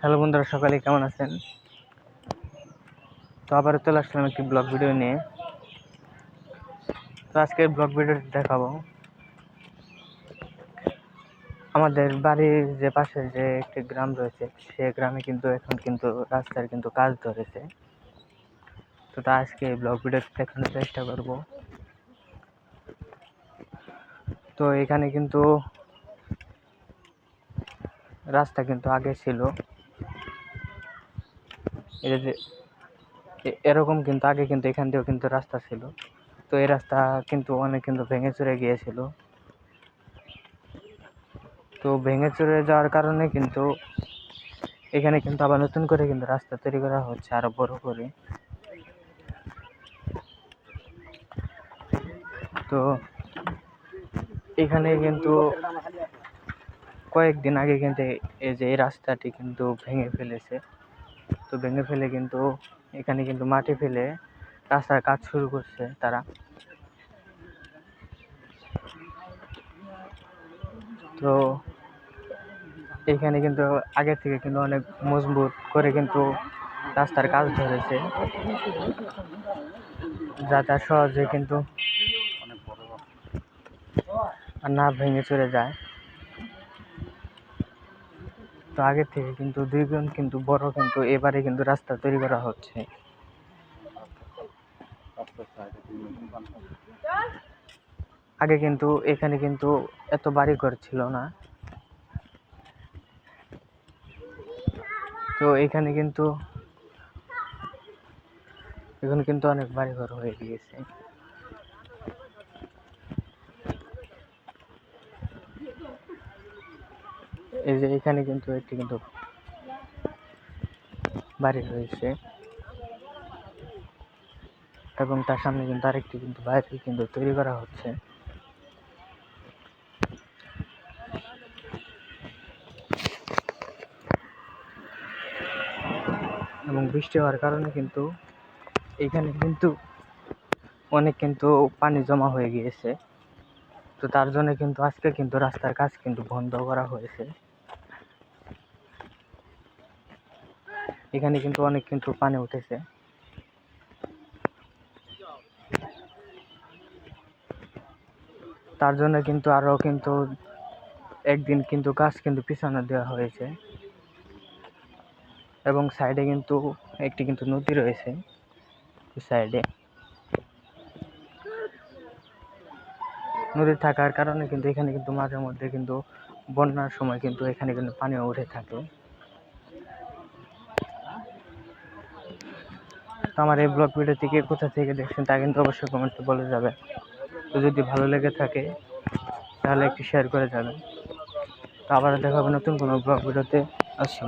Hello বন্ধুরা, সকালে কেমন আছেন? তো আবারও চলে আসলাম একটি ব্লগ ভিডিও নিয়ে। তো আজকে ব্লগ ভিডিও দেখাবো আমাদের বাড়ির যে পাশে যে একটি গ্রাম রয়েছে, সে গ্রামে কিন্তু এখন কিন্তু রাস্তার কিন্তু কাজ ধরেছে। তো তা আজকে ব্লগ ভিডিও দেখানোর চেষ্টা করব। তো এখানে কিন্তু রাস্তা কিন্তু আগে ছিল, এটা যে এরকম কিন্তু আগে কিন্তু এখান দিয়েও কিন্তু রাস্তা ছিল। তো এই রাস্তা কিন্তু অনেক কিন্তু ভেঙে চুরে গিয়েছিল। তো ভেঙে চুরে যাওয়ার কারণে কিন্তু এখানে কিন্তু আবার নতুন করে কিন্তু রাস্তা তৈরি করা হচ্ছে আরো বড় করে। তো এখানে কিন্তু কয়েকদিন আগে কিন্তু এই যে এই রাস্তাটি কিন্তু ভেঙে ফেলেছে। তো ভেঙে ফেলে কিন্তু এখানে কিন্তু মাটি ফেলে রাস্তার কাজ শুরু করছে তারা। তো এখানে কিন্তু আগে থেকে কিন্তু অনেক মজবুত করে কিন্তু রাস্তার কাজ ধরেছে, যাতে সহজে কিন্তু না ভেঙে চলে যায়। তো আগে থেকে কিন্তু দুইগুণ কিন্তু বড় কিন্তু এবারে কিন্তু রাস্তা তৈরি করা হচ্ছে। আগে কিন্তু এখানে কিন্তু এত বাড়িঘর ছিল না। তো এখানে কিন্তু এখন কিন্তু অনেক বাড়িঘর হয়ে গিয়েছে। এই যে এখানে কিন্তু একটি কিন্তু বাড়ি রয়েছে এবং তার সামনে কিন্তু আরেকটি কিন্তু বাড়ি কিন্তু তৈরি করা হচ্ছে। এবং বৃষ্টি হওয়ার কারণে কিন্তু এখানে কিন্তু অনেক কিন্তু পানি জমা হয়ে গিয়েছে। তো তার জন্য কিন্তু আজকে কিন্তু রাস্তার কাজ কিন্তু বন্ধ করা হয়েছে। এখানে কিন্তু অনেক কিন্তু পানি উঠেছে। তার জন্য কিন্তু আরো কিন্তু একদিন কিন্তু কাজ কিন্তু পিছানো দেওয়া হয়েছে। এবং সাইডে কিন্তু একটি কিন্তু নদী রয়েছে সাইডে। নদী থাকার কারণে কিন্তু এখানে কিন্তু মাঝে মধ্যে কিন্তু বন্যার সময় কিন্তু এখানে কিন্তু পানি উঠে থাকে। তো আমার এই ব্লগ ভিডিও থেকে কোথা থেকে দেখছেন তা কিন্তু অবশ্যই কমেন্টে বলে যাবেন। তো যদি ভালো লেগে থাকে তাহলে একটু শেয়ার করে যাবেন। তো আবার দেখা হবে নতুন কোনো ব্লগ ভিডিওতে। আসসালাম।